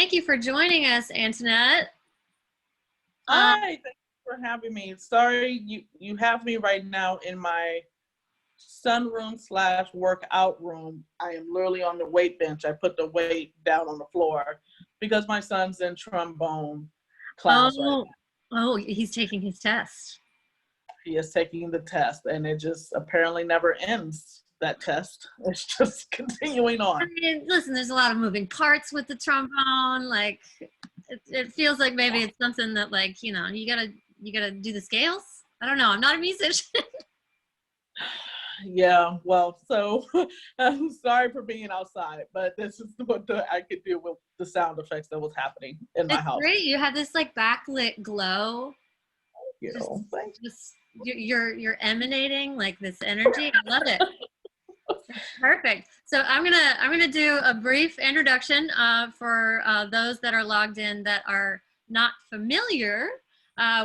Thank you for joining us, Antionette. Hi, thank you for having me. Sorry, you have me right now in my sunroom slash workout room. I am literally on the weight bench. I put the weight down on the floor because my son's in trombone class right now. Oh, he's taking his test. He is taking the test, and it just apparently never ends. That test, it's just continuing on. I mean, listen, there's a lot of moving parts with the trombone. Like, it feels like maybe it's something that, like, you know, you gotta do the scales. I don't know. I'm not a musician. Yeah, well, so I'm sorry for being outside, but this is what I could do with the sound effects that was happening in my house. Great. You have this like backlit glow. You're emanating like this energy. I love it. Perfect. So I'm gonna do a brief introduction for those that are logged in that are not familiar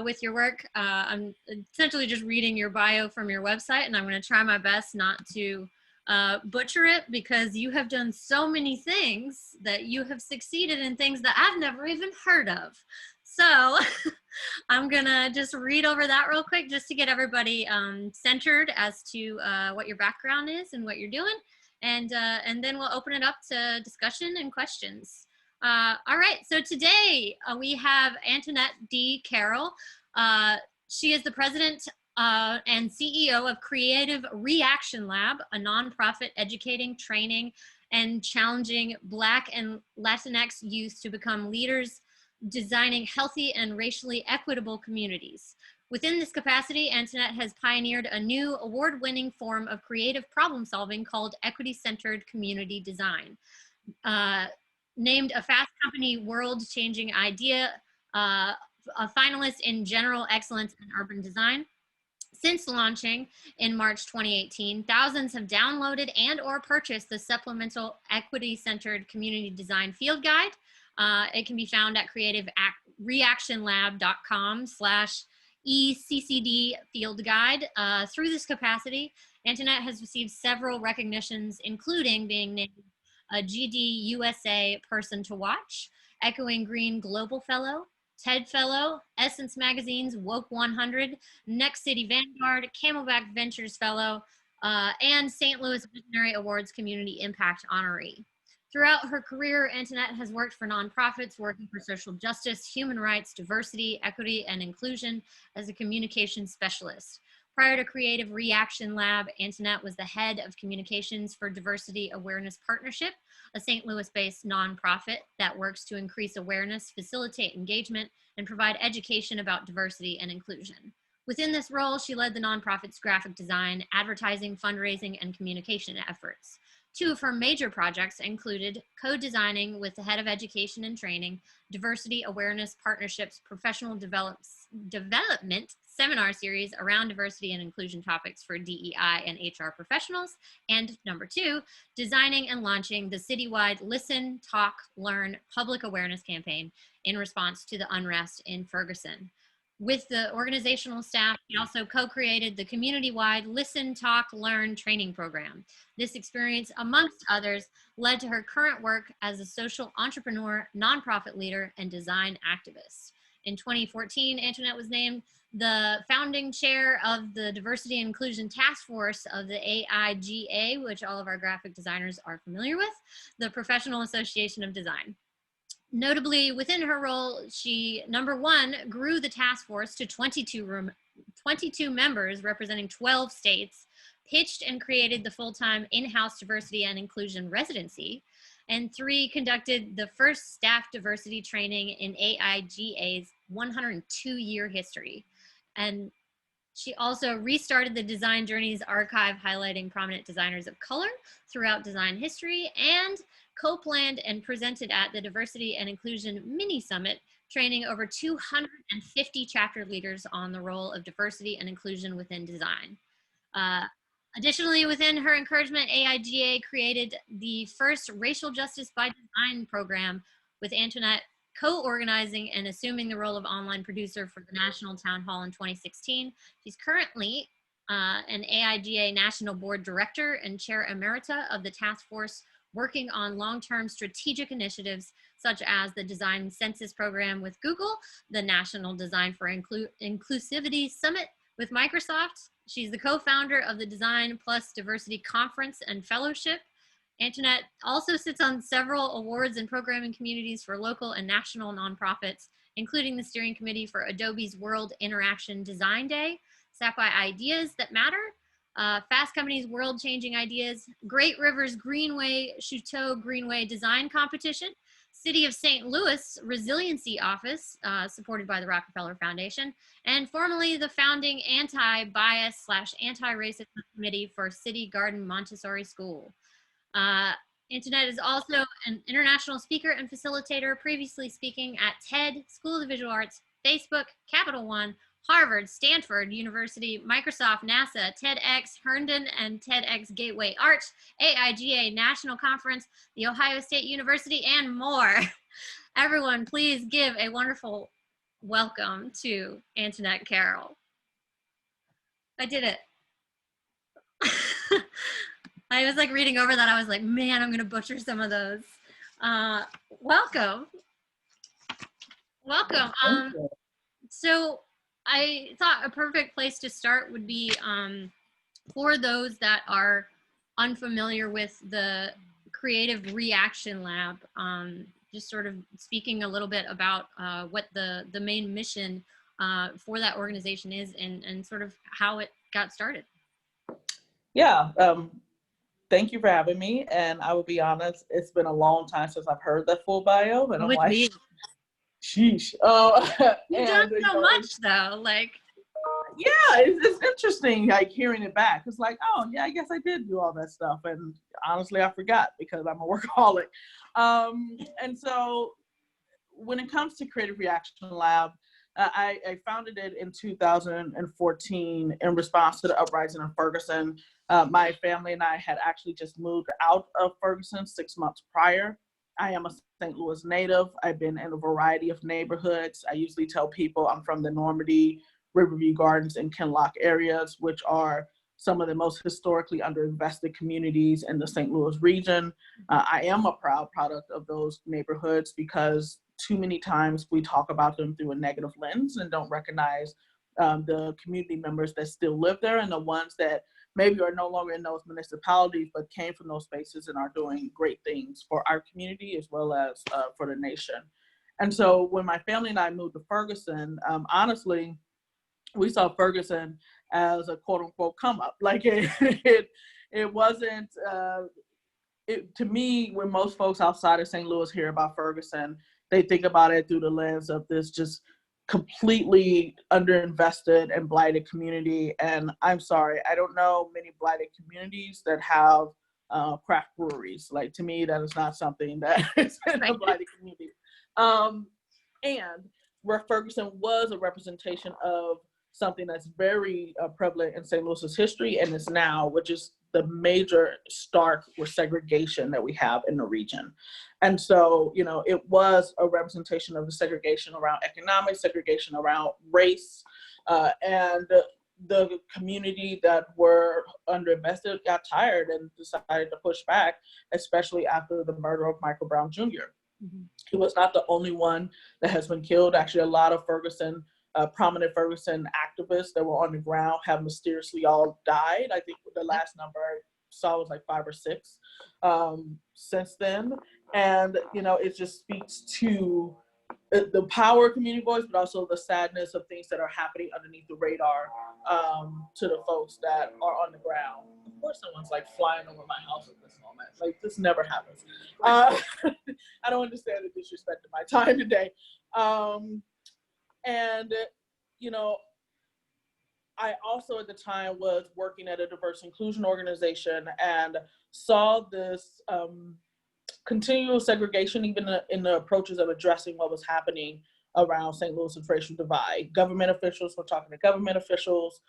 with your work. I'm essentially just reading your bio from your website, and I'm going to try my best not to butcher it, because you have done so many things that you have succeeded in things that I've never even heard of. So I'm gonna just read over that real quick just to get everybody centered as to what your background is and what you're doing. And then we'll open it up to discussion and questions. All right, so today we have Antionette D. Carroll. She is the president and CEO of Creative Reaction Lab, a nonprofit educating, training, and challenging Black and Latinx youth to become leaders, designing healthy and racially equitable communities. Within this capacity, Antionette has pioneered a new award-winning form of creative problem solving called equity-centered community design. Named a Fast Company World-Changing Idea, a finalist in General Excellence in Urban Design. Since launching in March 2018, thousands have downloaded and or purchased the supplemental equity-centered community design field guide. It can be found at creativereactionlab.com/ECCD field guide. Through this capacity, Antionette has received several recognitions, including being named a GD USA Person to Watch, Echoing Green Global Fellow, TED Fellow, Essence Magazine's Woke 100, Next City Vanguard, Camelback Ventures Fellow, and St. Louis Visionary Awards Community Impact Honoree. Throughout her career, Antionette has worked for nonprofits working for social justice, human rights, diversity, equity, and inclusion as a communications specialist. Prior to Creative Reaction Lab, Antionette was the head of communications for Diversity Awareness Partnership, a St. Louis-based nonprofit that works to increase awareness, facilitate engagement, and provide education about diversity and inclusion. Within this role, she led the nonprofit's graphic design, advertising, fundraising, and communication efforts. Two of her major projects included co-designing with the head of education and training, diversity awareness partnerships, professional development seminar series around diversity and inclusion topics for DEI and HR professionals, and number two, designing and launching the citywide Listen, Talk, Learn public awareness campaign in response to the unrest in Ferguson. With the organizational staff, she also co-created the community-wide Listen, Talk, Learn training program. This experience, amongst others, led to her current work as a social entrepreneur, nonprofit leader, and design activist. In 2014, Antionette was named the founding chair of the Diversity and Inclusion Task Force of the AIGA, which all of our graphic designers are familiar with, the Professional Association of Design. Notably, within her role, she, number one, grew the task force to 22 members representing 12 states, pitched and created the full-time in-house diversity and inclusion residency, and three, conducted the first staff diversity training in AIGA's 102-year history. And she also restarted the Design Journeys archive, highlighting prominent designers of color throughout design history, and co-planned and presented at the Diversity and Inclusion Mini Summit, training over 250 chapter leaders on the role of diversity and inclusion within design. Additionally, within her encouragement, AIGA created the first Racial Justice by Design program, with Antionette co-organizing and assuming the role of online producer for the National Town Hall in 2016. She's currently an AIGA National Board Director and Chair Emerita of the Task Force working on long-term strategic initiatives such as the Design Census Program with Google, the National Design for Inclusivity Summit with Microsoft. She's the co-founder of the Design Plus Diversity Conference and Fellowship. Antionette also sits on several awards and programming communities for local and national nonprofits, including the steering committee for Adobe's World Interaction Design Day, SAPI Ideas That Matter, Fast Company's World Changing Ideas, Great Rivers Greenway Chateau Greenway Design Competition, City of St. Louis Resiliency Office, supported by the Rockefeller Foundation, and formerly the founding anti-bias/anti-racist committee for City Garden Montessori School. Antionette is also an international speaker and facilitator, previously speaking at TED, School of Visual Arts, Facebook, Capital One, Harvard, Stanford University, Microsoft, NASA, TEDx, Herndon and TEDx Gateway Arch, AIGA National Conference, The Ohio State University, and more. Everyone, please give a wonderful welcome to Antionette Carroll. I did it. I was like reading over that. I was like, man, I'm going to butcher some of those. Welcome. Welcome. So I thought a perfect place to start would be for those that are unfamiliar with the Creative Reaction Lab, just sort of speaking a little bit about what the main mission for that organization is and sort of how it got started. Yeah. Thank you for having me. And I will be honest, it's been a long time since I've heard that full bio, and I'm like, sheesh. You've done so much though, like. Yeah, it's interesting, like hearing it back. It's like, oh yeah, I guess I did do all that stuff. And honestly, I forgot because I'm a workaholic. And so when it comes to Creative Reaction Lab, I founded it in 2014 in response to the uprising in Ferguson. My family and I had actually just moved out of Ferguson 6 months prior. I am a St. Louis native. I've been in a variety of neighborhoods. I usually tell people I'm from the Normandy, Riverview Gardens, and Kinloch areas, which are some of the most historically underinvested communities in the St. Louis region. I am a proud product of those neighborhoods because too many times we talk about them through a negative lens and don't recognize the community members that still live there and the ones that maybe are no longer in those municipalities but came from those spaces and are doing great things for our community as well as for the nation. And so when my family and I moved to Ferguson, honestly, we saw Ferguson as a quote unquote come up. Like it wasn't, to me, when most folks outside of St. Louis hear about Ferguson, they think about it through the lens of this just completely underinvested and blighted community. And I'm sorry, I don't know many blighted communities that have craft breweries. Like, to me, that is not something that is in a blighted community. And where Ferguson was a representation of something that's very prevalent in St. Louis's history and is now, which is the major stark with segregation that we have in the region. And so, you know, it was a representation of the segregation around economics, segregation around race, and the community that were underinvested got tired and decided to push back, especially after the murder of Michael Brown Jr. Mm-hmm. He was not the only one that has been killed. Actually, a lot of Ferguson, prominent Ferguson activists that were on the ground have mysteriously all died. I think the last number I saw was like 5 or 6 since then. And, you know, it just speaks to the power of community voice, but also the sadness of things that are happening underneath the radar to the folks that are on the ground. Of course, someone's like flying over my house at this moment. Like, this never happens. I don't understand the disrespect of my time today. And, you know, I also at the time was working at a diverse inclusion organization and saw this continual segregation, even in the approaches of addressing what was happening around St. Louis's racial divide. Government officials were talking to government officials,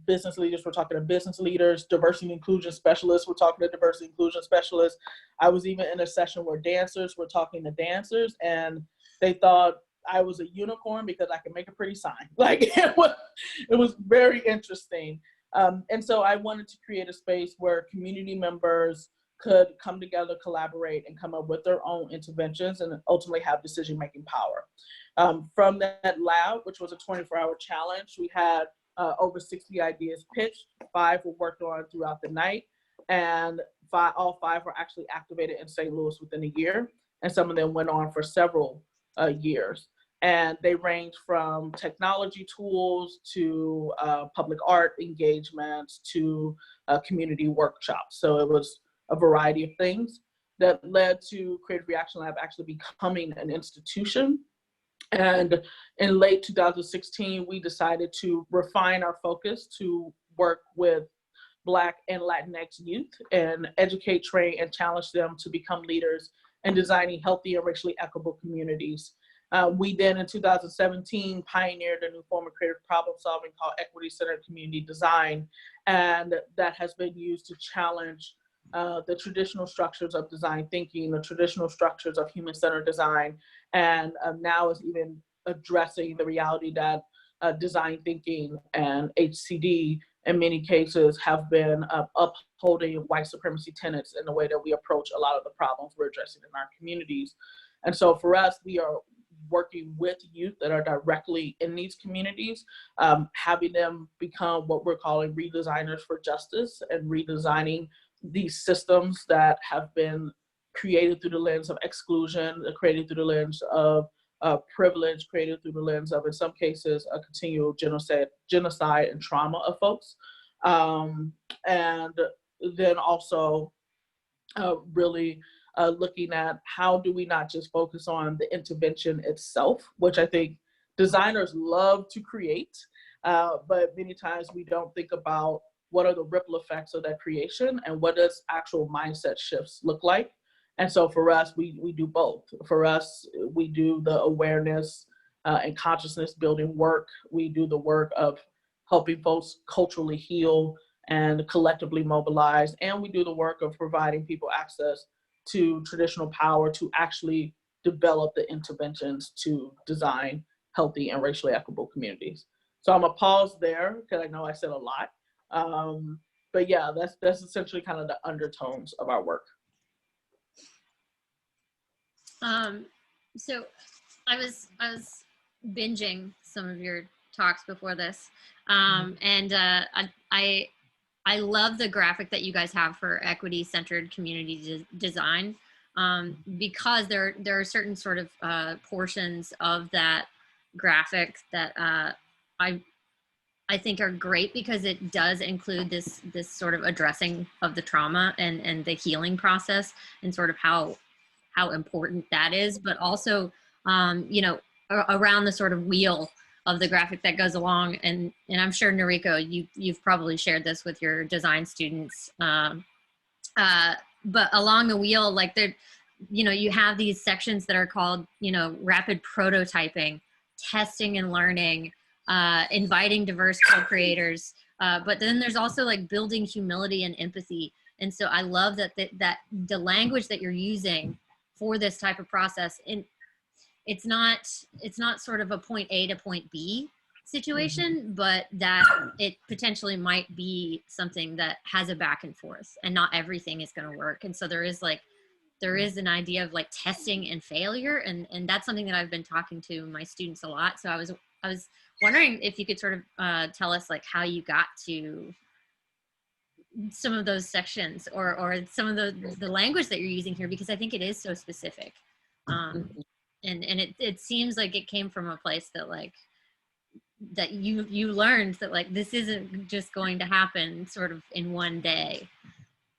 business leaders were talking to business leaders, diversity and inclusion specialists were talking to diversity and inclusion specialists. I was even in a session where dancers were talking to dancers, and they thought I was a unicorn because I could make a pretty sign. Like, it was very interesting. And so I wanted to create a space where community members could come together, collaborate, and come up with their own interventions and ultimately have decision-making power. From that lab, which was a 24-hour challenge, we had over 60 ideas pitched. 5 were worked on throughout the night, and all 5 were actually activated in St. Louis within a year, and some of them went on for several years. And they range from technology tools to public art engagements to community workshops. So it was a variety of things that led to Creative Reaction Lab actually becoming an institution. And in late 2016, we decided to refine our focus to work with Black and Latinx youth and educate, train, and challenge them to become leaders in designing healthy and racially equitable communities. We then, in 2017, pioneered a new form of creative problem solving called equity-centered community design, and that has been used to challenge the traditional structures of design thinking, the traditional structures of human-centered design, and now is even addressing the reality that design thinking and HCD in many cases have been upholding white supremacy tenets in the way that we approach a lot of the problems we're addressing in our communities. And so for us, we are working with youth that are directly in these communities, having them become what we're calling redesigners for justice and redesigning these systems that have been created through the lens of exclusion, created through the lens of privilege, created through the lens of, in some cases, a continual genocide and trauma of folks. And then also really looking at how do we not just focus on the intervention itself, which I think designers love to create, but many times we don't think about what are the ripple effects of that creation and what does actual mindset shifts look like. And so for us, we do both. For us, we do the awareness and consciousness building work. We do the work of helping folks culturally heal and collectively mobilize. And we do the work of providing people access to traditional power to actually develop the interventions to design healthy and racially equitable communities. So I'm gonna pause there because I know I said a lot. But yeah, that's essentially kind of the undertones of our work. So I was binging some of your talks before this, and I love the graphic that you guys have for equity-centered community design, because there are certain sort of portions of that graphic that I think are great because it does include this sort of addressing of the trauma and the healing process and sort of how important that is, but also, you know, around the sort of wheel of the graphic that goes along. And I'm sure, Noriko, you've probably shared this with your design students, but along the wheel, like there, you know, you have these sections that are called, you know, rapid prototyping, testing and learning, inviting diverse co-creators, but then there's also like building humility and empathy. And so I love that the language that you're using for this type of process, and it's not sort of a point A to point B situation, but that it potentially might be something that has a back and forth, and not everything is going to work. And so there is an idea of like testing and failure, and that's something that I've been talking to my students a lot. So I was wondering if you could sort of tell us like how you got to some of those sections or some of the language that you're using here, because I think it is so specific. And it seems like it came from a place that like, that you learned that like, this isn't just going to happen sort of in one day,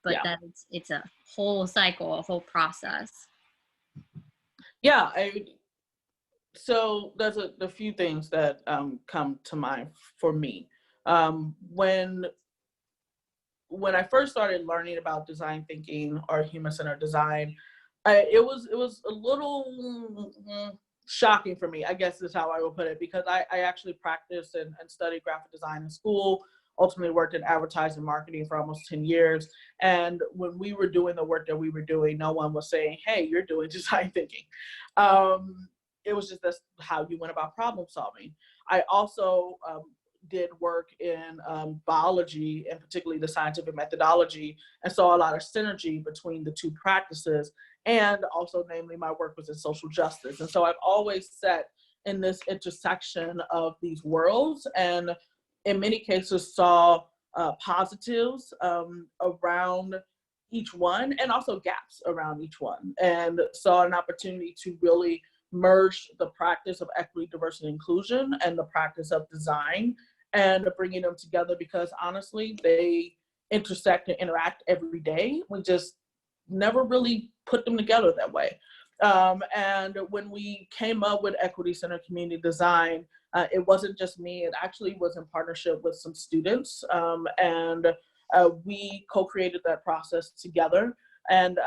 but that it's a whole cycle, a whole process. Yeah, so there's a few things that come to mind for me. When I first started learning about design thinking or human-centered design, it was a little shocking for me, I guess is how I would put it, because I actually practiced and studied graphic design in school, ultimately worked in advertising marketing for almost 10 years. And when we were doing the work that we were doing, no one was saying, hey, you're doing design thinking. It was just that's how you went about problem solving. I also did work in biology, and particularly the scientific methodology, and saw a lot of synergy between the two practices. And also, namely, my work was in social justice. And so I've always sat in this intersection of these worlds, and in many cases saw positives around each one, and also gaps around each one, and saw an opportunity to really merge the practice of equity, diversity, and inclusion and the practice of design, and bringing them together, because honestly, they intersect and interact every day. We just never really put them together that way. And when we came up with Equity Centered Community Design, it wasn't just me. It actually was in partnership with some students, and we co-created that process together. And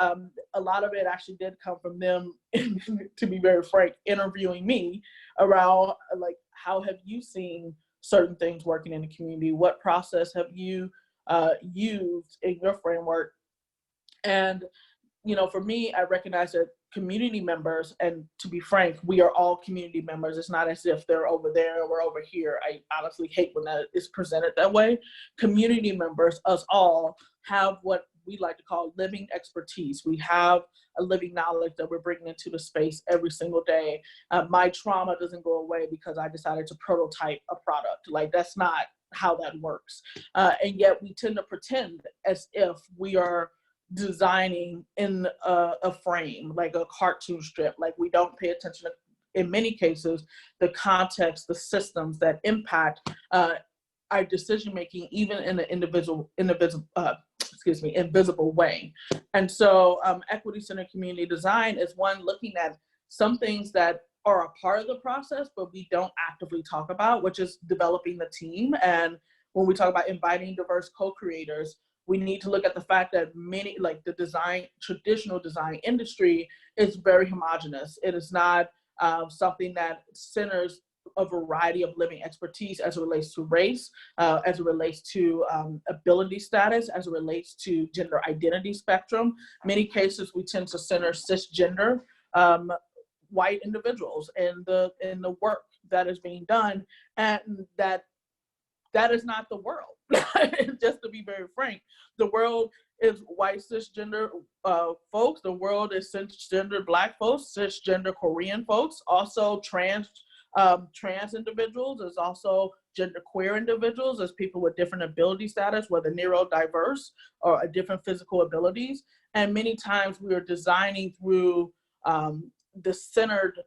a lot of it actually did come from them, to be very frank, interviewing me around, like, how have you seen certain things working in the community? What process have you used in your framework? And, you know, for me, I recognize that community members, and to be frank, we are all community members. It's not as if they're over there and we're over here. I honestly hate when that is presented that way. Community members, us all, have what we like to call living expertise. We have a living knowledge that we're bringing into the space every single day. My trauma doesn't go away because I decided to prototype a product. Like, that's not how that works. And yet we tend to pretend as if we are designing in a frame, like a cartoon strip. Like, we don't pay attention to, in many cases, the context, the systems that impact our decision making, even in an invisible way. And so equity centered community design is one, looking at some things that are a part of the process, but we don't actively talk about, which is developing the team. And when we talk about inviting diverse co-creators, we need to look at the fact that many, like the traditional design industry, is very homogenous. It is not something that centers a variety of living expertise as it relates to race, as it relates to ability status, as it relates to gender identity spectrum. Many cases we tend to center cisgender white individuals in the work that is being done, and that is not the world. Just to be very frank, the world is white cisgender folks. The world is cisgender Black folks, cisgender Korean folks, also trans individuals. There's also genderqueer individuals. There's people with different ability status, whether neurodiverse or different physical abilities. And many times we are designing through the centered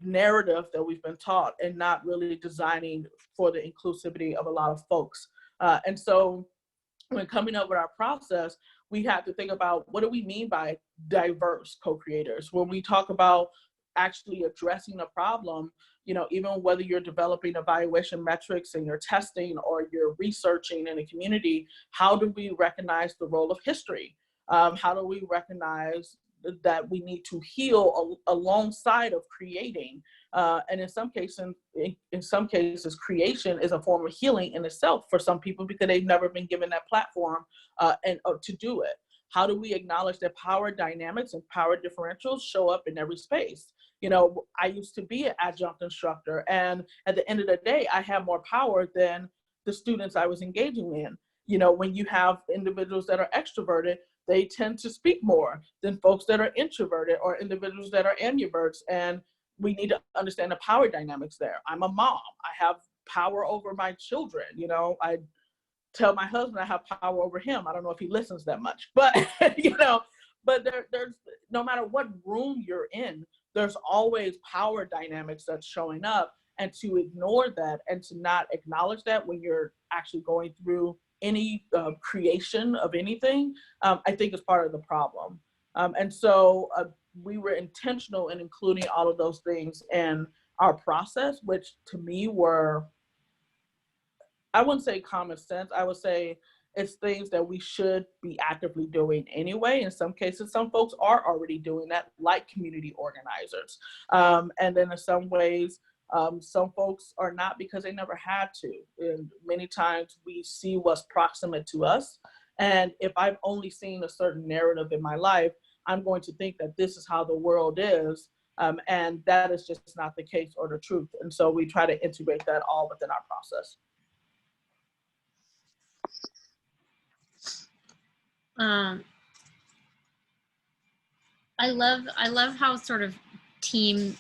narrative that we've been taught, and not really designing for the inclusivity of a lot of folks. And so when coming up with our process, we have to think about, what do we mean by diverse co-creators? When we talk about actually addressing a problem, you know, even whether you're developing evaluation metrics and you're testing or you're researching in a community, how do we recognize the role of history? How do we recognize that we need to heal alongside of creating? And in some cases, creation is a form of healing in itself for some people, because they've never been given that platform to do it. How do we acknowledge that power dynamics and power differentials show up in every space? You know, I used to be an adjunct instructor, and at the end of the day, I have more power than the students I was engaging in. You know, when you have individuals that are extroverted, they tend to speak more than folks that are introverted, or individuals that are ambiverts. And we need to understand the power dynamics there. I'm a mom. I have power over my children. You know, I tell my husband I have power over him. I don't know if he listens that much, but you know, but there's, no matter what room you're in, there's always power dynamics that's showing up. And to ignore that and to not acknowledge that when you're actually going through any creation of anything, I think is part of the problem. And so we were intentional in including all of those things in our process, which to me were, I wouldn't say common sense, I would say it's things that we should be actively doing anyway. In some cases, some folks are already doing that, like community organizers. And then in some ways, some folks are not, because they never had to. And many times we see what's proximate to us. And if I've only seen a certain narrative in my life, I'm going to think that this is how the world is. And that is just not the case or the truth. And so we try to integrate that all within our process. I love how sort of team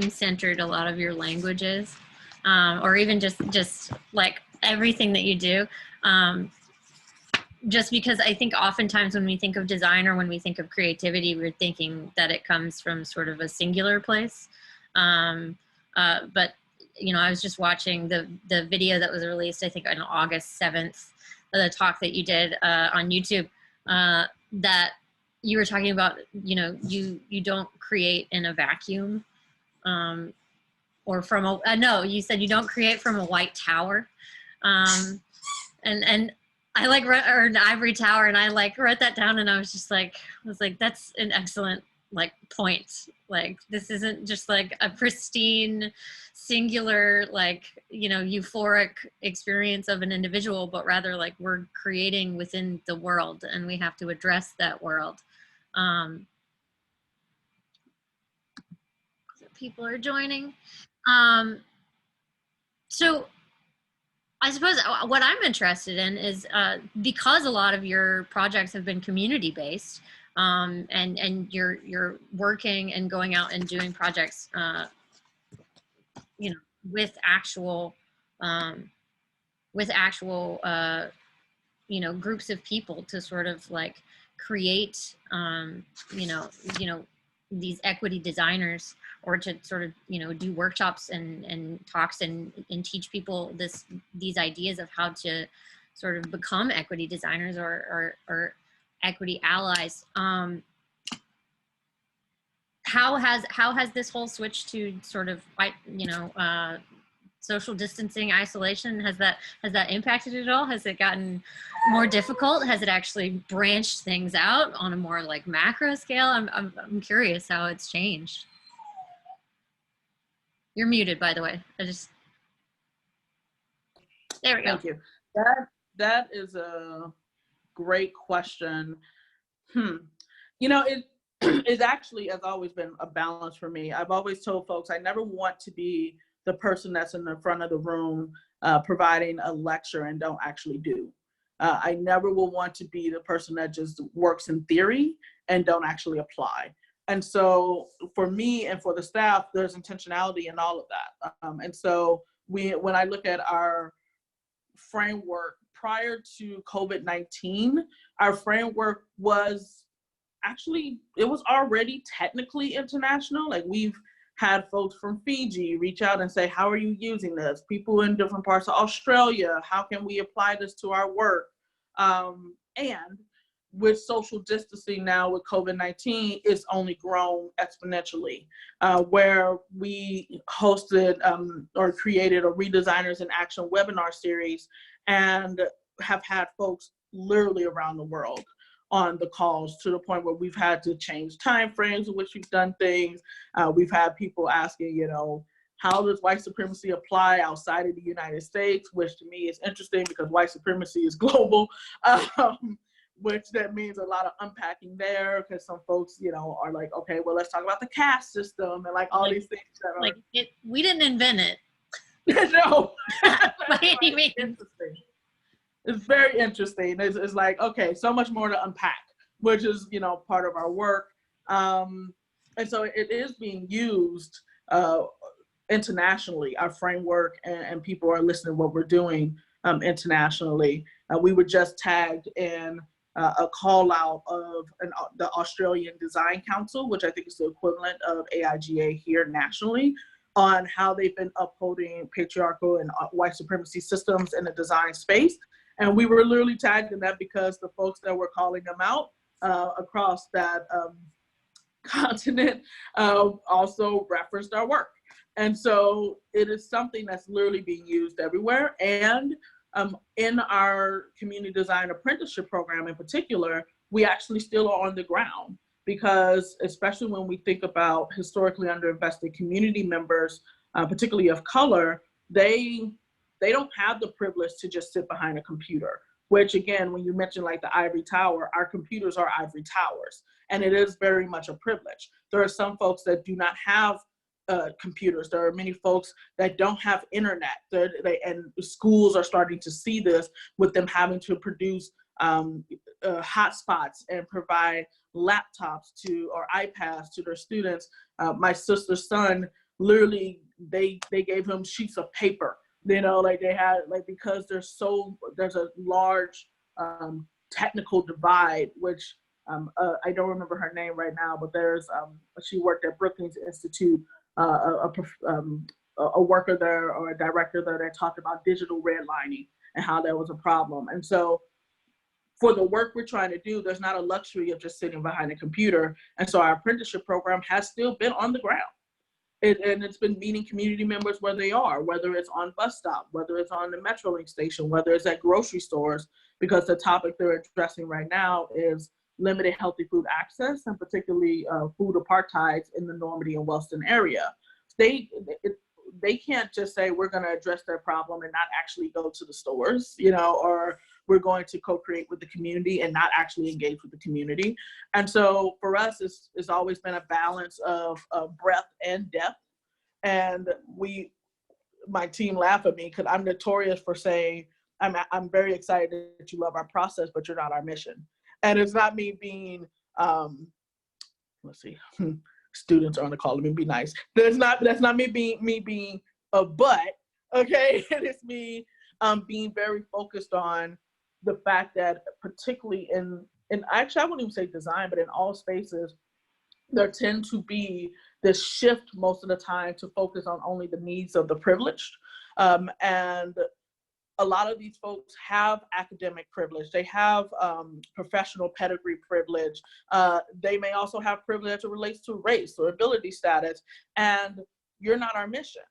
centered a lot of your language is, or even just like everything that you do. Just because I think oftentimes when we think of design or when we think of creativity, we're thinking that it comes from sort of a singular place. But you know, I was just watching the video that was released, I think on August 7th, the talk that you did on YouTube, that you were talking about, you know, you don't create in a vacuum, or from a, no, you said you don't create from a white tower. And I like, or an ivory tower, and I like wrote that down, and I was like, that's an excellent like point. Like, this isn't just like a pristine, singular, like, you know, euphoric experience of an individual, but rather like we're creating within the world, and we have to address that world. People are joining. So I suppose what I'm interested in is, because a lot of your projects have been community based, and you're working and going out and doing projects, you know, with actual, you know, groups of people to sort of like create, you know, these equity designers, or to sort of, you know, do workshops and talks and teach people these ideas of how to sort of become equity designers or equity allies. How has this whole switch to sort of, you know, social distancing, isolation, has that impacted it at all? Has it gotten more difficult? Has it actually branched things out on a more like macro scale? I'm curious how it's changed. You're muted, by the way. There we go. Thank you. That is a great question. You know, it is actually has always been a balance for me. I've always told folks I never want to be the person that's in the front of the room providing a lecture and don't actually do. I never will want to be the person that just works in theory and don't actually apply. And so for me and for the staff, there's intentionality in all of that. And so when I look at our framework prior to COVID-19, our framework was actually, it was already technically international. Like, we've had folks from Fiji reach out and say, how are you using this? People in different parts of Australia, how can we apply this to our work? And with social distancing now with COVID-19, it's only grown exponentially, where we hosted or created a Redesigners in Action webinar series and have had folks literally around the world on the calls, to the point where we've had to change timeframes in which we've done things. We've had people asking, you know, how does white supremacy apply outside of the United States? Which to me is interesting, because white supremacy is global, which that means a lot of unpacking there, because some folks, you know, are like, okay, well, let's talk about the caste system and like all these things that are like we didn't invent it. No. By any means. Interesting. It's very interesting. It's like, okay, so much more to unpack, which is, you know, part of our work. And so it is being used internationally, our framework, and people are listening to what we're doing internationally. We were just tagged in a call out of the Australian Design Council, which I think is the equivalent of AIGA here nationally, on how they've been upholding patriarchal and white supremacy systems in the design space. And we were literally tagged in that because the folks that were calling them out across that continent also referenced our work. And so it is something that's literally being used everywhere. And in our community design apprenticeship program in particular, we actually still are on the ground, because especially when we think about historically underinvested community members, particularly of color, they don't have the privilege to just sit behind a computer. which again, when you mention like the ivory tower, our computers are ivory towers, and it is very much a privilege. There are some folks that do not have computers. There are many folks that don't have internet, and schools are starting to see this with them having to produce hotspots and provide laptops or iPads to their students. My sister's son, literally, they gave him sheets of paper. Like they had, like, because there's a large technical divide, which I don't remember her name right now, but she worked at Brookings Institute, a worker there or a director there that talked about digital redlining and how that was a problem. And so for the work we're trying to do, there's not a luxury of just sitting behind a computer. And so our apprenticeship program has still been on the ground. And it's been meeting community members where they are, whether it's on bus stop, whether it's on the Metrolink station, whether it's at grocery stores, because the topic they're addressing right now is limited healthy food access, and particularly food apartheid in the Normandy and Wellston area. They can't just say we're going to address their problem and not actually go to the stores, or we're going to co-create with the community and not actually engage with the community. And so for us, it's always been a balance of breadth and depth. And my team laugh at me because I'm notorious for saying, I'm very excited that you love our process, but you're not our mission. And it's not me being, let's see, students are on the call, let me be nice. That's not me being a butt, okay? It's me being very focused on the fact that particularly in actually, I wouldn't even say design, but in all spaces, there tend to be this shift most of the time to focus on only the needs of the privileged. And a lot of these folks have academic privilege. They have professional pedigree privilege. They may also have privilege that relates to race or ability status. And you're not our mission.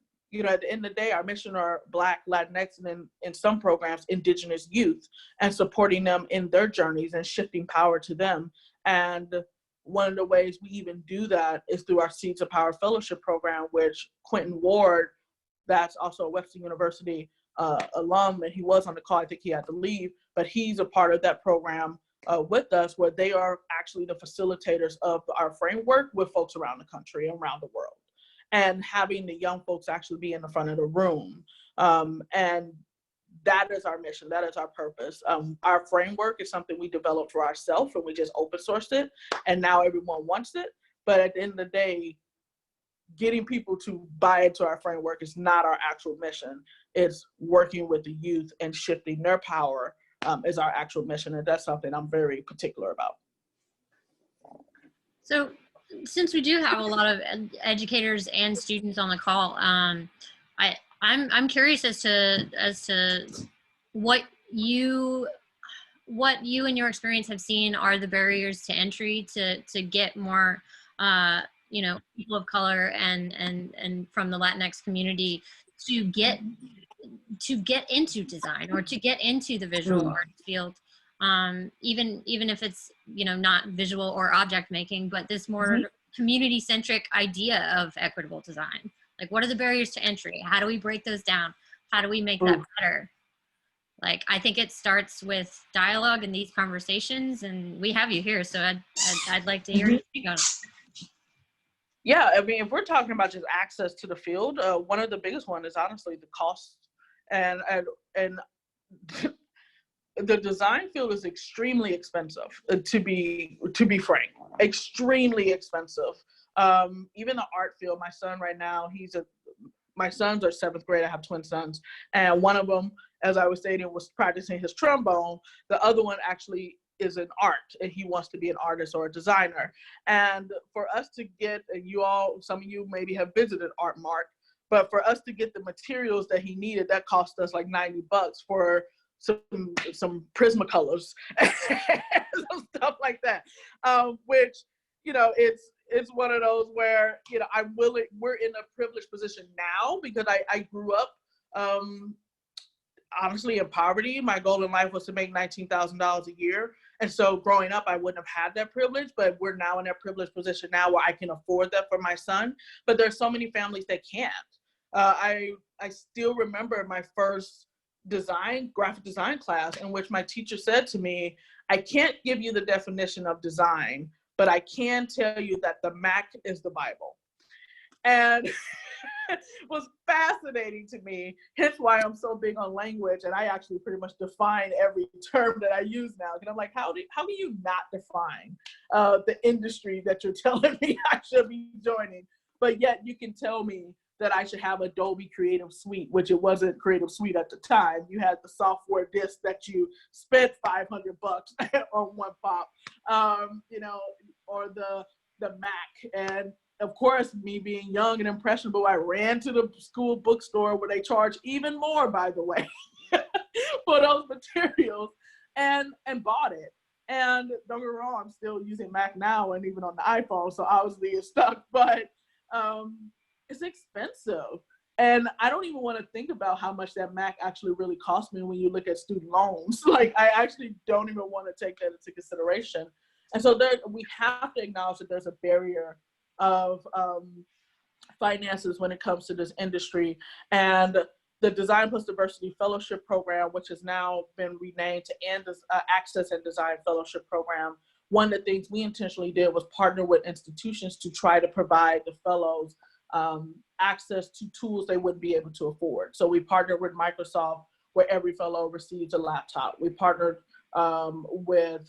At the end of the day, our mission are Black, Latinx, and in some programs, Indigenous youth, and supporting them in their journeys and shifting power to them. And one of the ways we even do that is through our Seeds of Power Fellowship program, which Quentin Ward, that's also a Webster University alum, and he was on the call, I think he had to leave, but he's a part of that program with us, where they are actually the facilitators of our framework with folks around the country and around the world. And having the young folks actually be in the front of the room. And that is our mission, that is our purpose. Our framework is something we developed for ourselves, and we just open sourced it, and now everyone wants it. But at the end of the day, getting people to buy into our framework is not our actual mission. It's working with the youth and shifting their power is our actual mission. And that's something I'm very particular about. So since we do have a lot of educators and students on the call, I'm curious as to what you and your experience have seen are the barriers to entry to get more people of color and from the Latinx community to get into design or to get into the visual arts field. Even if it's, not visual or object making, but this more community centric idea of equitable design. Like, what are the barriers to entry? How do we break those down? How do we make that better? Like, I think it starts with dialogue and these conversations, and we have you here, so I'd like to hear you speak on it. Yeah, I mean, if we're talking about just access to the field, one of the biggest one is honestly the cost, and the design field is extremely expensive, to be frank, extremely expensive. Even the art field, my son right now, my sons are 7th grade, I have twin sons, and one of them, as I was stating, was practicing his trombone. The other one actually is in art, and he wants to be an artist or a designer. And for us to get, and some of you maybe have visited Art Mark, but for us to get the materials that he needed, that cost us like $90 for some Prismacolors and some stuff like that, which, it's one of those where, we're in a privileged position now because I grew up honestly in poverty. My goal in life was to make $19,000 a year. And so growing up, I wouldn't have had that privilege, but we're now in that privileged position now where I can afford that for my son. But there's so many families that can't. I still remember my first graphic design class, in which my teacher said to me, I can't give you the definition of design, but I can tell you that the Mac is the Bible. And was fascinating to me, hence why I'm so big on language, and I actually pretty much define every term that I use now. And I'm like, how can you not define the industry that you're telling me I should be joining? But yet you can tell me that I should have Adobe Creative Suite, which it wasn't Creative Suite at the time. You had the software disk that you spent $500 on one pop, you know, or the Mac. And of course, me being young and impressionable, I ran to the school bookstore where they charge even more, by the way, for those materials, and bought it. And don't get me wrong, I'm still using Mac now and even on the iPhone, so obviously it's stuck, but it's expensive. And I don't even want to think about how much that Mac actually really cost me when you look at student loans. Like, I actually don't even want to take that into consideration. And so we have to acknowledge that there's a barrier of finances when it comes to this industry. And the Design Plus Diversity Fellowship Program, which has now been renamed to Access and Design Fellowship Program, one of the things we intentionally did was partner with institutions to try to provide the fellows access to tools they wouldn't be able to afford. So we partnered with Microsoft, where every fellow receives a laptop. We partnered with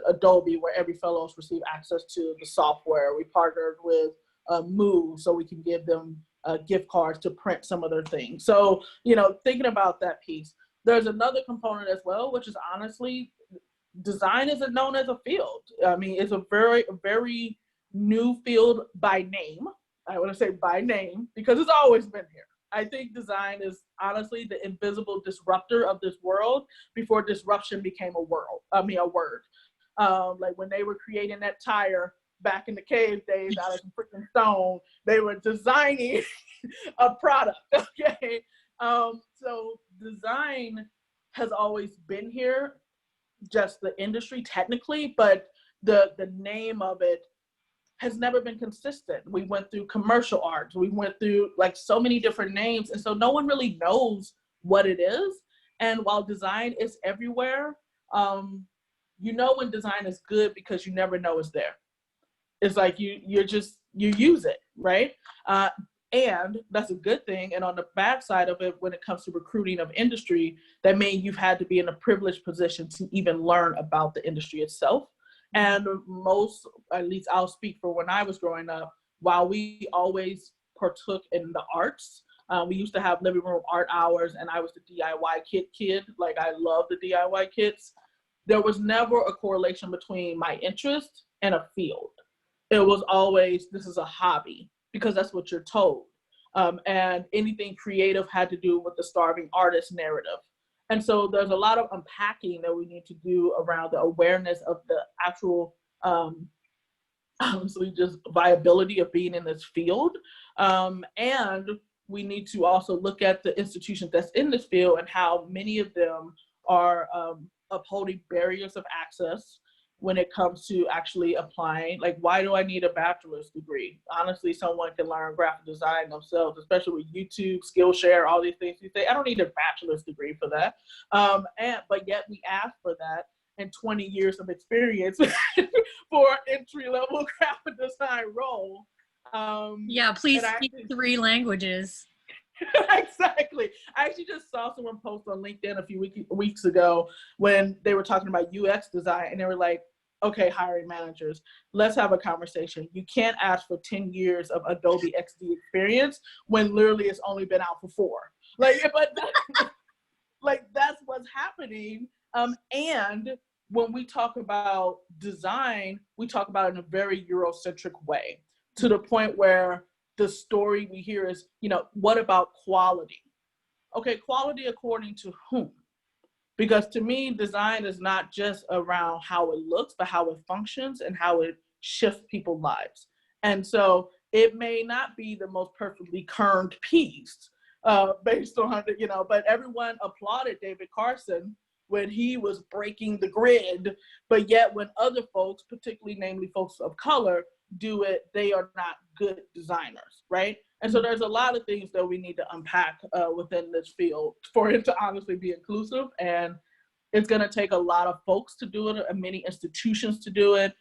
Adobe, where every fellows receive access to the software. We partnered with Move, so we can give them gift cards to print some of their things. So, you know, thinking about that piece, there's another component as well, which is honestly, design isn't known as a field. I mean, it's a very, very new field by name. I want to say by name, because it's always been here. I think design is honestly the invisible disruptor of this world before disruption became a word. Like when they were creating that tire back in the cave days out of some freaking stone, they were designing a product, okay? So design has always been here, just the industry technically, but the name of it has never been consistent. We went through commercial arts, we went through like so many different names, and so no one really knows what it is. And while design is everywhere, you know when design is good because you never know it's there. It's like you use it, right? And that's a good thing. And on the bad side of it, when it comes to recruiting of industry, that means you've had to be in a privileged position to even learn about the industry itself. And most, at least I'll speak for when I was growing up, while we always partook in the arts, we used to have living room art hours, and I was the DIY kid. Like, I love the DIY kits. There was never a correlation between my interest and a field. It was always, this is a hobby, because that's what you're told. And anything creative had to do with the starving artist narrative. And so there's a lot of unpacking that we need to do around the awareness of the actual, honestly, just viability of being in this field. And we need to also look at the institutions that's in this field and how many of them are upholding barriers of access when it comes to actually applying. Like, why do I need a bachelor's degree? Honestly, someone can learn graphic design themselves, especially with YouTube, Skillshare, all these things. You say, I don't need a bachelor's degree for that. But yet we ask for that and 20 years of experience for an entry-level graphic design role. Yeah, please speak 3 languages. Exactly. I actually just saw someone post on LinkedIn a few weeks ago when they were talking about UX design, and they were like, okay, hiring managers, let's have a conversation. You can't ask for 10 years of Adobe XD experience when literally it's only been out for 4. Like, but like, that's what's happening. And when we talk about design, we talk about it in a very Eurocentric way, to the point where the story we hear is, you know, what about quality? Okay, quality according to whom? Because to me, design is not just around how it looks, but how it functions and how it shifts people's lives. And so it may not be the most perfectly kerned piece based on, you know, but everyone applauded David Carson when he was breaking the grid. But yet when other folks, particularly namely folks of color, do it, they are not good designers, right? And so there's a lot of things that we need to unpack within this field for it to honestly be inclusive. And it's going to take a lot of folks to do it, and many institutions to do it,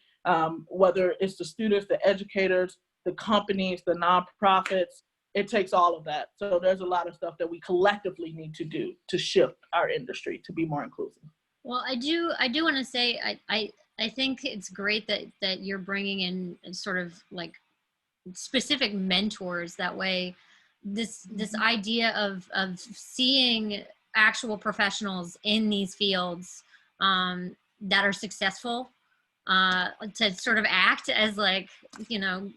whether it's the students, the educators, the companies, the nonprofits. It takes all of that. So there's a lot of stuff that we collectively need to do to shift our industry to be more inclusive. Well, I do want to say, I think it's great that you're bringing in sort of like specific mentors. That way this idea of seeing actual professionals in these fields that are successful to sort of act as like, you know,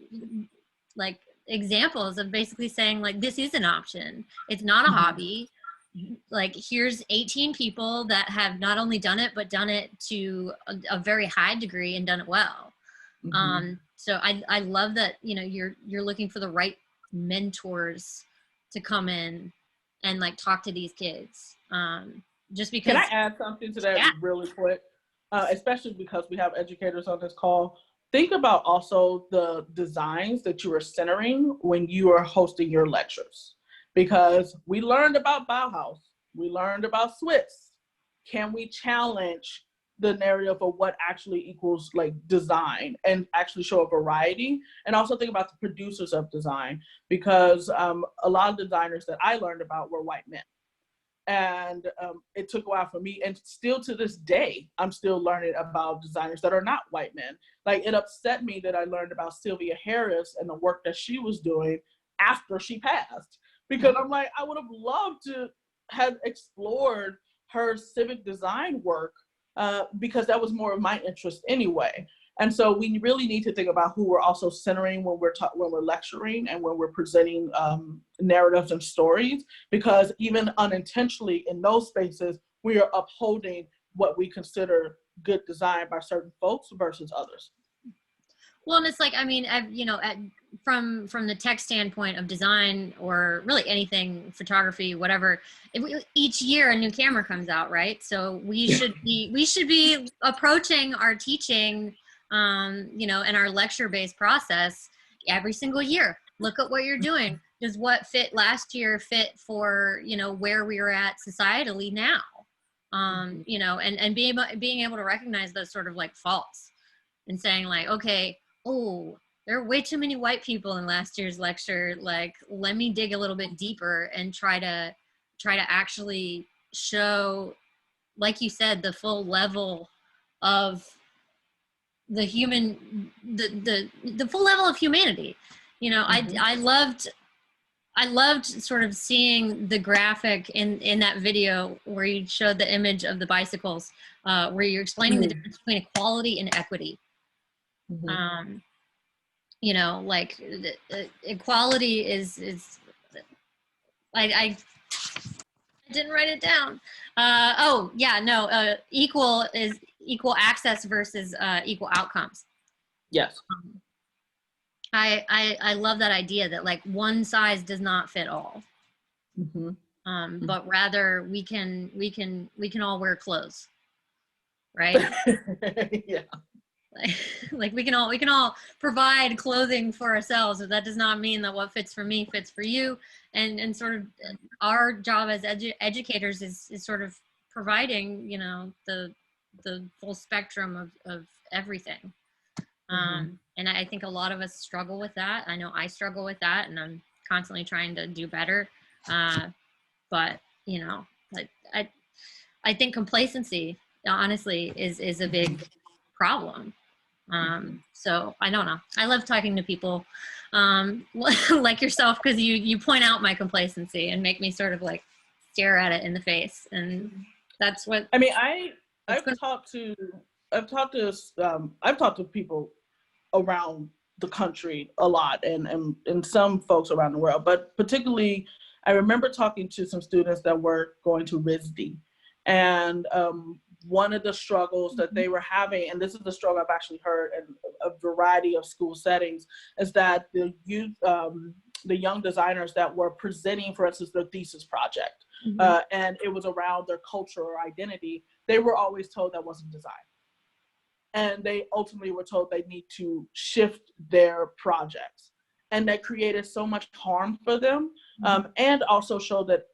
like examples of basically saying like, this is an option. It's not a hobby. Like, here's 18 people that have not only done it, but done it to a very high degree and done it well. So I love that, you know, you're looking for the right mentors to come in and like talk to these kids. Just because. Can I add something to that really quick? Especially because we have educators on this call. Think about also the designs that you are centering when you are hosting your lectures. Because we learned about Bauhaus, we learned about Swiss. Can we challenge the narrative of what actually equals like design and actually show a variety? And also think about the producers of design, because a lot of designers that I learned about were white men. And it took a while for me, and still to this day, I'm still learning about designers that are not white men. Like, it upset me that I learned about Sylvia Harris and the work that she was doing after she passed. Because I'm like, I would have loved to have explored her civic design work because that was more of my interest anyway. And so we really need to think about who we're also centering when we're lecturing and when we're presenting narratives and stories, because even unintentionally in those spaces, we are upholding what we consider good design by certain folks versus others. Well, and it's like, I mean, you know, from the tech standpoint of design, or really anything, photography, whatever, each year a new camera comes out, right? So we should be approaching our teaching, you know, and our lecture-based process every single year. Look at what you're doing. Does what fit last year fit for, you know, where we are at societally now? You know, and being able to recognize those sort of like faults and saying like, okay, oh, there are way too many white people in last year's lecture. Like, let me dig a little bit deeper and try to actually show, like you said, the full level of the human, the full level of humanity. You know, I loved sort of seeing the graphic in that video where you showed the image of the bicycles, where you're explaining the difference between equality and equity. You know, like equality is I didn't write it down. Oh yeah, no, equal is equal access versus equal outcomes. Yes. I love that idea that like one size does not fit all. But rather we can all wear clothes, right? Yeah. Like we can all provide clothing for ourselves, but that does not mean that what fits for me fits for you. And sort of our job as educators is sort of providing, you know, the full spectrum of everything. And I think a lot of us struggle with that. I know I struggle with that, and I'm constantly trying to do better. But you know, I think complacency, honestly, is a big problem. So I don't know. I love talking to people like yourself, because you point out my complacency and make me sort of like stare at it in the face, and that's what I mean. I've talked to people around the country a lot, and some folks around the world, but particularly I remember talking to some students that were going to RISD, and one of the struggles that they were having, and this is the struggle I've actually heard in a variety of school settings, is that the youth, the young designers that were presenting, for instance, their thesis project, and it was around their culture or identity, they were always told that wasn't design. And they ultimately were told they need to shift their projects. and that created so much harm for them, and also showed that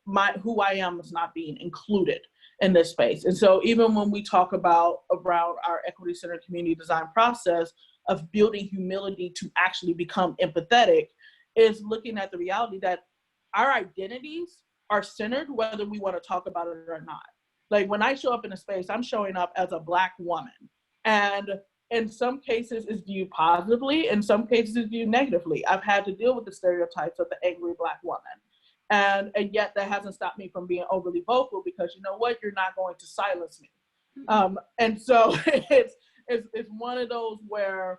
who I am is not being included in this space. And so even when we talk about around our equity-centered community design process of building humility to actually become empathetic, is looking at the reality that our identities are centered whether we want to talk about it or not. Like when I show up in a space, I'm showing up as a Black woman. And in some cases it's viewed positively, in some cases it's viewed negatively. I've had to deal with the stereotypes of the angry Black woman. And yet that hasn't stopped me from being overly vocal, because you know what, you're not going to silence me. And so it's one of those where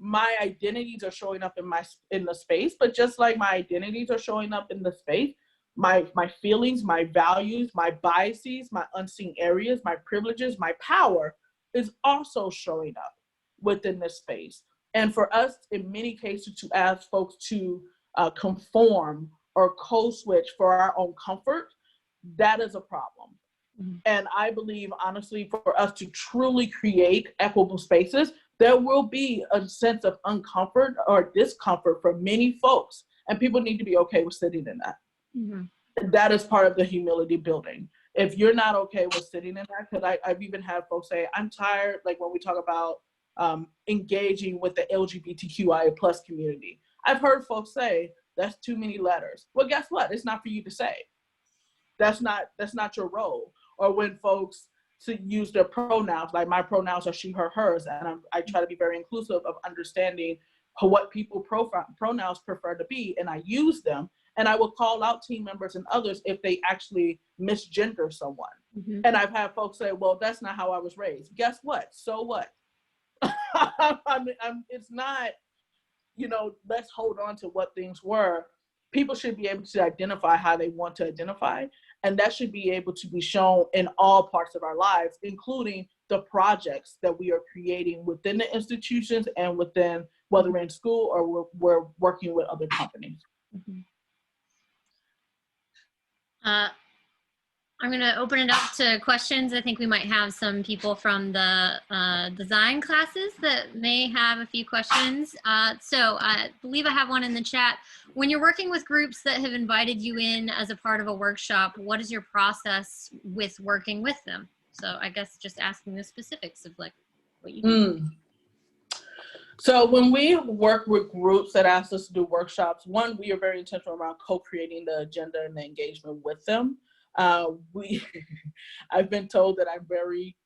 my identities are showing up in the space, but just like my identities are showing up in the space, my feelings, my values, my biases, my unseen areas, my privileges, my power is also showing up within this space. And for us, in many cases, to ask folks to conform or code switch for our own comfort, that is a problem. And I believe, honestly, for us to truly create equitable spaces, there will be a sense of uncomfort or discomfort for many folks. And people need to be okay with sitting in that. That is part of the humility building. If you're not okay with sitting in that, because I've even had folks say, I'm tired, like when we talk about engaging with the LGBTQIA plus community. I've heard folks say, that's too many letters. Well, guess what? It's not for you to say. That's not your role. Or when folks to use their pronouns, like my pronouns are she, her, hers, and I try to be very inclusive of understanding what people pronouns prefer to be, and I use them, and I will call out team members and others if they actually misgender someone. And I've had folks say, well, that's not how I was raised. Guess what? So what? It's not, let's hold on to what things were. People should be able to identify how they want to identify, and that should be able to be shown in all parts of our lives, including the projects that we are creating within the institutions and within, whether we're in school or we're working with other companies. I'm going to open it up to questions. I think we might have some people from the design classes that may have a few questions. So I believe I have one in the chat. When you're working with groups that have invited you in as a part of a workshop, what is your process with working with them? So I guess just asking the specifics of like what you do. So when we work with groups that ask us to do workshops, one, we are very intentional around co-creating the agenda and the engagement with them. I've been told that I'm very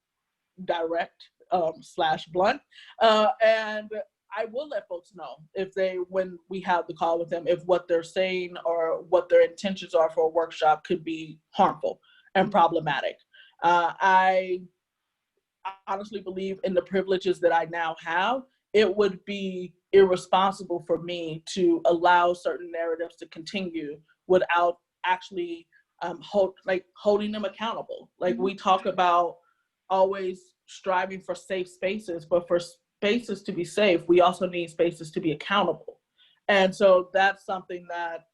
direct / blunt, and I will let folks know when we have the call with them, if what they're saying or what their intentions are for a workshop could be harmful and problematic. I honestly believe in the privileges that I now have. It would be irresponsible for me to allow certain narratives to continue without actually holding them accountable. Like we talk about always striving for safe spaces, but for spaces to be safe, we also need spaces to be accountable. And so that's something that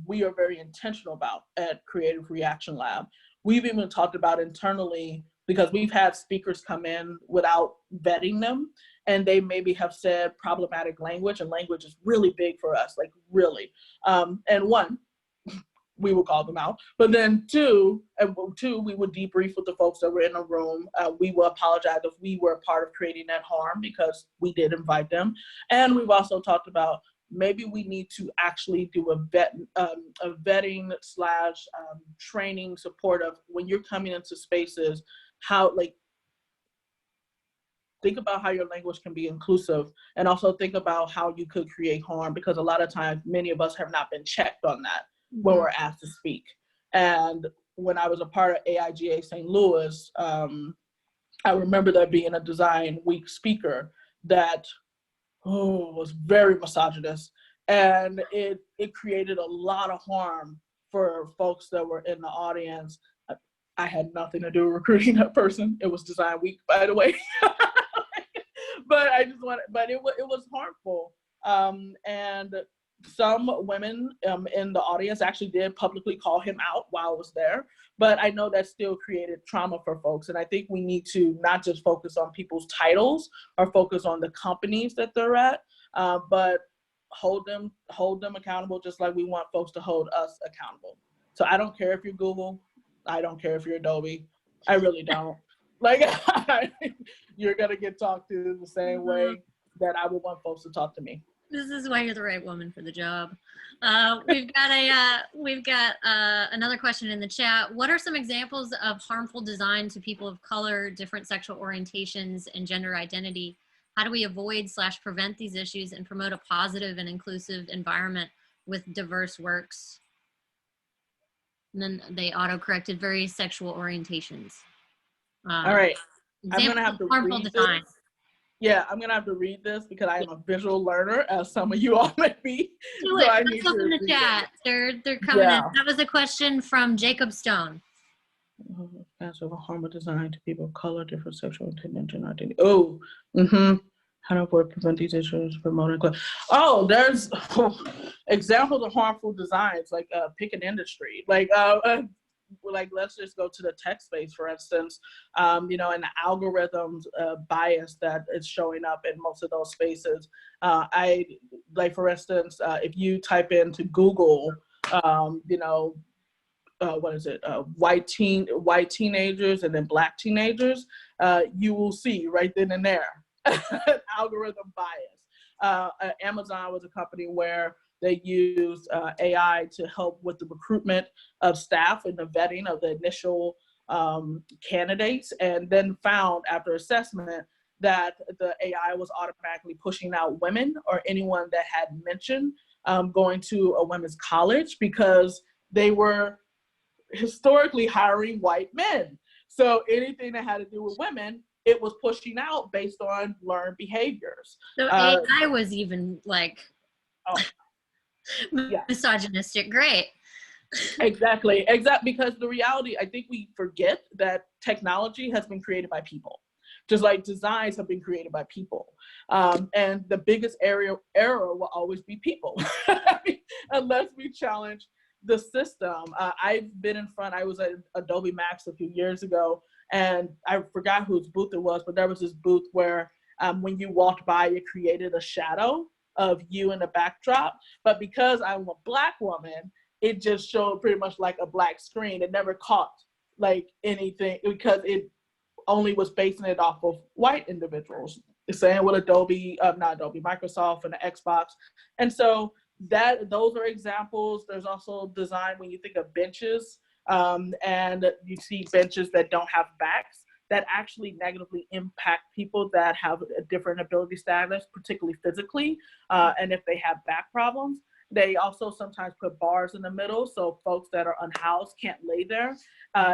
we are very intentional about at Creative Reaction Lab. We've even talked about internally, because we've had speakers come in without vetting them, and they maybe have said problematic language, and language is really big for us, like really. And one, we will call them out. But then two, we would debrief with the folks that were in the room. We will apologize if we were a part of creating that harm, because we did invite them. And we've also talked about maybe we need to actually do a vetting / training support of when you're coming into spaces, how think about how your language can be inclusive, and also think about how you could create harm, because a lot of times many of us have not been checked on that when we're asked to speak. And when I was a part of AIGA St. Louis, I remember there being a design week speaker that was very misogynist, and it created a lot of harm for folks that were in the audience. I had nothing to do with recruiting that person. It was design week, by the way. But it was harmful. And some women in the audience actually did publicly call him out while I was there, but I know that still created trauma for folks. And I think we need to not just focus on people's titles or focus on the companies that they're at, but hold them accountable just like we want folks to hold us accountable. So I don't care if you're Google, I don't care if you're Adobe, I really don't. Like, you're gonna get talked to the same way that I would want folks to talk to me. This is why you're the right woman for the job. We've got another question in the chat. What are some examples of harmful design to people of color, different sexual orientations, and gender identity? How do we avoid / prevent these issues and promote a positive and inclusive environment with diverse works? And then they auto-corrected various sexual orientations. All right, I'm gonna have to harmful read design. this. Yeah, I'm gonna have to read this because I am a visual learner, as some of you all may be. Do it. Let's open the chat. They're coming in. That was a question from Jacob Stone. Of a harmful design to people of color, different sexual orientation, identity. How to avoid prevent these issues, promoting. Oh, there's examples of harmful designs, like pick an industry, like let's just go to the tech space, for instance, and the algorithms bias that is showing up in most of those spaces. For instance, if you type into Google, what is it? White teenagers and then Black teenagers, you will see right then and there algorithm bias. Amazon was a company where they used AI to help with the recruitment of staff and the vetting of the initial candidates, and then found after assessment that the AI was automatically pushing out women or anyone that had mentioned going to a women's college, because they were historically hiring white men. So anything that had to do with women, it was pushing out based on learned behaviors. So AI was even like misogynistic. Great. Exactly. Because the reality, I think we forget that technology has been created by people, just like designs have been created by people. And the biggest error will always be people, unless we challenge the system. I've been in front, I was at Adobe Max a few years ago, and I forgot whose booth it was, but there was this booth where when you walked by, it created a shadow of you in the backdrop. But because I'm a Black woman, it just showed pretty much like a black screen. It never caught like anything, because it only was basing it off of white individuals. Same with Microsoft and the Xbox. And so those are examples. There's also design when you think of benches, and you see benches that don't have backs, that actually negatively impact people that have a different ability status, particularly physically, and if they have back problems. They also sometimes put bars in the middle, so folks that are unhoused can't lay there.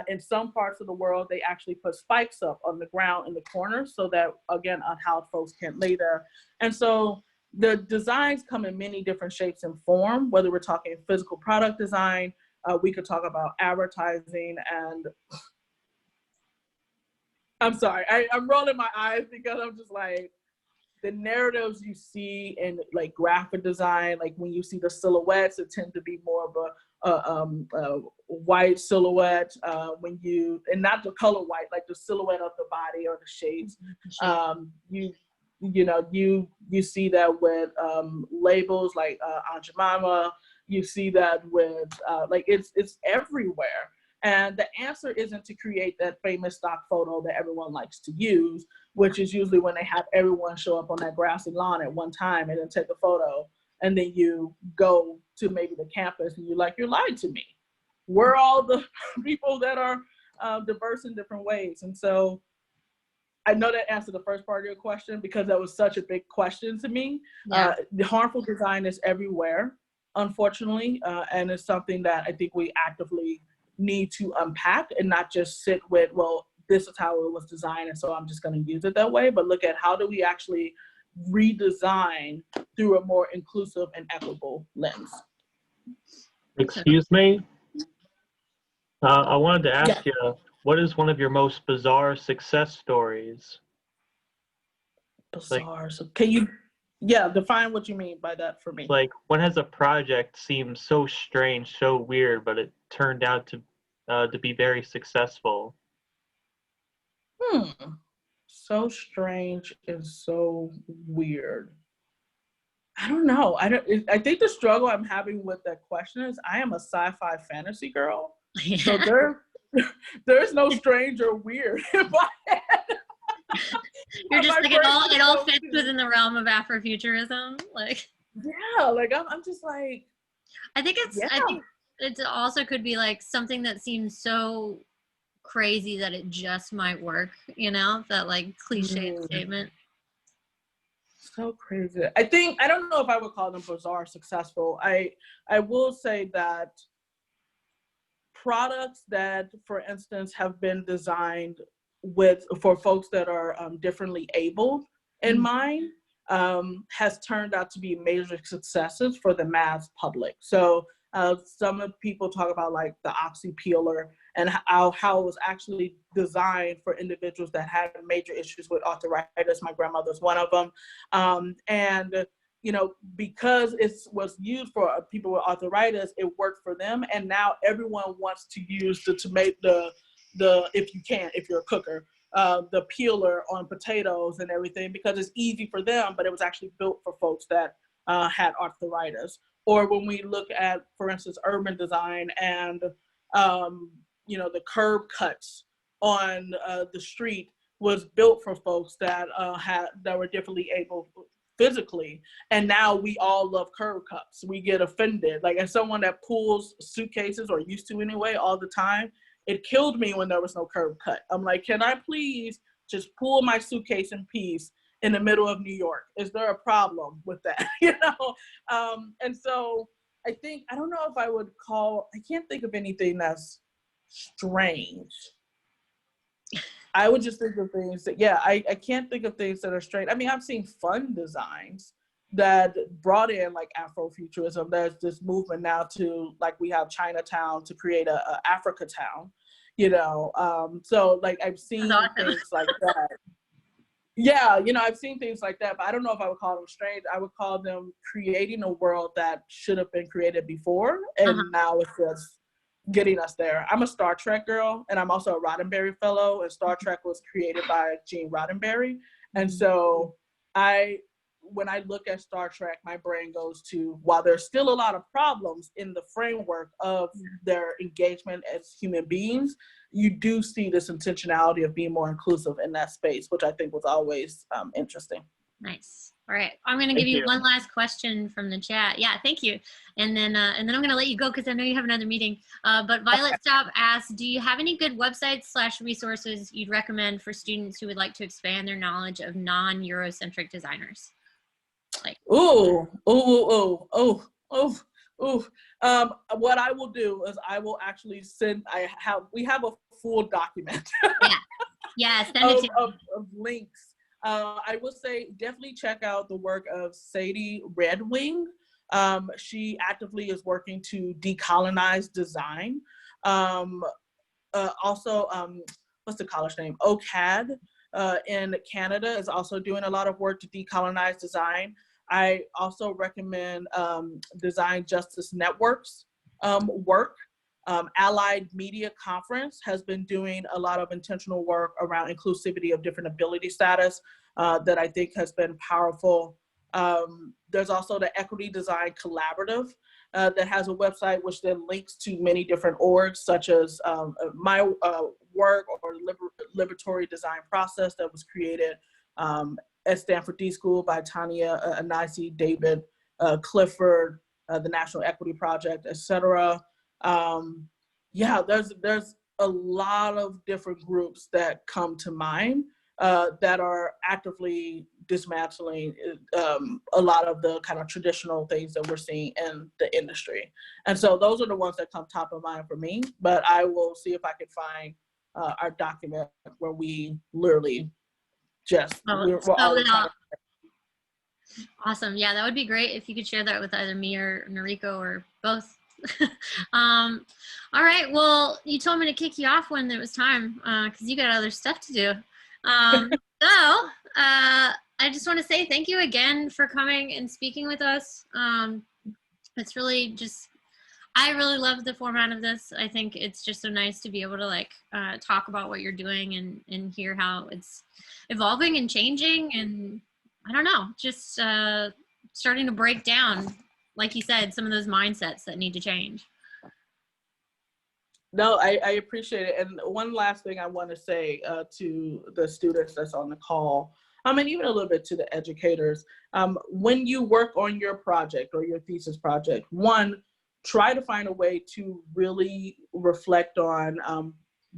In some parts of the world, they actually put spikes up on the ground in the corners so that, again, unhoused folks can't lay there. And so the designs come in many different shapes and form, whether we're talking physical product design, we could talk about advertising, and I'm sorry, I'm rolling my eyes because I'm just like, the narratives you see in like graphic design, like when you see the silhouettes, it tend to be more of a white silhouette. And not the color white, like the silhouette of the body or the shapes. You see that with labels like Aunt Jemima. You see that with it's everywhere. And the answer isn't to create that famous stock photo that everyone likes to use, which is usually when they have everyone show up on that grassy lawn at one time and then take a photo. And then you go to maybe the campus and you're like, you lied to me. We're all the people that are diverse in different ways. And so I know that answered the first part of your question, because that was such a big question to me. Yeah. The harmful design is everywhere, unfortunately. And it's something that I think we actively need to unpack, and not just sit with, well, this is how it was designed, and so I'm just going to use it that way, but look at how do we actually redesign through a more inclusive and equitable lens. Excuse me? I wanted to ask you, what is one of your most bizarre success stories? Bizarre. So can you, define what you mean by that for me? Like, when has a project seemed so strange, so weird, but it turned out to be very successful? So strange and so weird. I don't know. I think the struggle I'm having with that question is I am a sci-fi fantasy girl. Yeah. So there's no strange or weird in my head. You're just like, it all fits within the realm of Afrofuturism. Like, yeah, like I'm just like, I think it also could be like something that seems so crazy that it just might work, you know, that like cliche statement. So crazy. I don't know if I would call them bizarre successful. I will say that products that, for instance, have been designed for folks that are differently abled in mind, has turned out to be major successes for the mass public. So some of people talk about like the oxy peeler and how it was actually designed for individuals that had major issues with arthritis. My grandmother's one of them. And you know, because it was used for people with arthritis, it worked for them. And now everyone wants to use to make the if you're a cooker, the peeler on potatoes and everything, because it's easy for them, but it was actually built for folks that had arthritis. Or when we look at, for instance, urban design and, you know, the curb cuts on the street was built for folks that were differently able physically, and now we all love curb cuts. We get offended. Like, as someone that pulls suitcases, or used to anyway, all the time, it killed me when there was no curb cut. I'm like, can I please just pull my suitcase in peace in the middle of New York? Is there a problem with that? You know? And so I don't know if I can't think of anything that's strange. I would just think of things that, I can't think of things that are strange. I mean, I've seen fun designs that brought in like Afrofuturism. There's this movement now to, like, we have Chinatown to create a Africa town, you know? So like I've seen things like that. Yeah, you know, I've seen things like that, but I don't know if I would call them strange. I would call them creating a world that should have been created before, and now it's just getting us there. I'm a Star Trek girl, and I'm also a Roddenberry fellow, and Star Trek was created by Gene Roddenberry. And so when I look at Star Trek, my brain goes to, while there's still a lot of problems in the framework of their engagement as human beings, you do see this intentionality of being more inclusive in that space, which I think was always interesting. Nice. All right, I'm going to give you one last question from the chat. Yeah, thank you. And then I'm going to let you go because I know you have another meeting. But Violet Stop asks, do you have any good websites/resources you'd recommend for students who would like to expand their knowledge of non-Eurocentric designers? Like, what I will do is I will actually we have a full document of links. I will say definitely check out the work of Sadie Redwing. She actively is working to decolonize design. Also, what's the college name? OCAD in Canada is also doing a lot of work to decolonize design. I also recommend Design Justice Network's work. Allied Media Conference has been doing a lot of intentional work around inclusivity of different ability status that I think has been powerful. There's also the Equity Design Collaborative that has a website which then links to many different orgs, such as my work, or Liberatory Design Process that was created at Stanford D School by Tanya Anisi, David Clifford, the National Equity Project, etc. There's a lot of different groups that come to mind that are actively dismantling a lot of the kind of traditional things that we're seeing in the industry. And so those are the ones that come top of mind for me, but I will see if I can find our document where we literally just, Awesome. Yeah, that would be great if you could share that with either me or Noriko or both. All right, well, you told me to kick you off when it was time because you got other stuff to do. I just want to say thank you again for coming and speaking with us. It's really just, I really love the format of this. I think it's just so nice to be able to like talk about what you're doing and hear how it's evolving and changing, and I don't know, just starting to break down, like you said, some of those mindsets that need to change. No, I appreciate it. And one last thing I want to say to the students that's on the call, and even a little bit to the educators, when you work on your project or your thesis project, one, try to find a way to really reflect on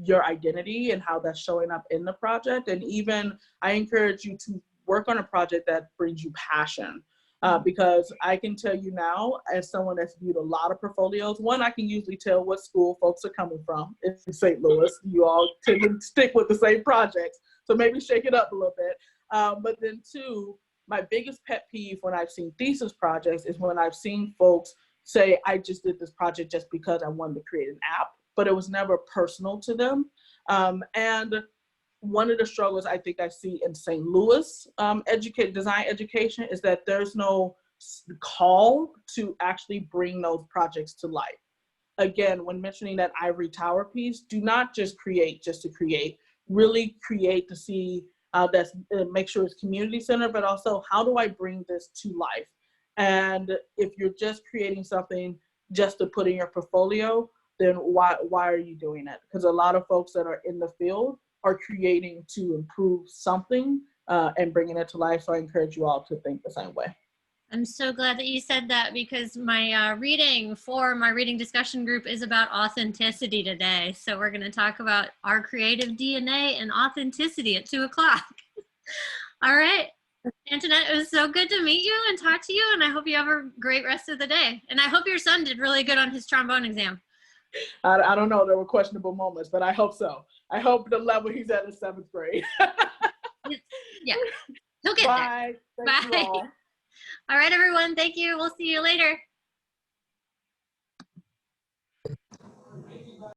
your identity and how that's showing up in the project. And even I encourage you to work on a project that brings you passion. Because I can tell you now, as someone that's viewed a lot of portfolios, one, I can usually tell what school folks are coming from. It's in St. Louis. You all tend to stick with the same projects, so maybe shake it up a little bit. But then two, my biggest pet peeve when I've seen thesis projects is when I've seen folks say, I just did this project just because I wanted to create an app, but it was never personal to them. And one of the struggles I think I see in St. Louis design education is that there's no call to actually bring those projects to life. Again, when mentioning that ivory tower piece, do not just create just to create, really create to see make sure it's community centered, but also how do I bring this to life? And if you're just creating something just to put in your portfolio, then why are you doing it? Because a lot of folks that are in the field are creating to improve something and bringing it to life. So I encourage you all to think the same way. I'm so glad that you said that, because my reading for my reading discussion group is about authenticity today. So we're going to talk about our creative DNA and authenticity at 2 o'clock. All right. Antionette, it was so good to meet you and talk to you, and I hope you have a great rest of the day. And I hope your son did really good on his trombone exam. I don't know. There were questionable moments, but I hope so. I hope the level he's at is 7th grade. Yeah, he'll get Bye. there. Bye. All right, everyone. Thank you. We'll see you later.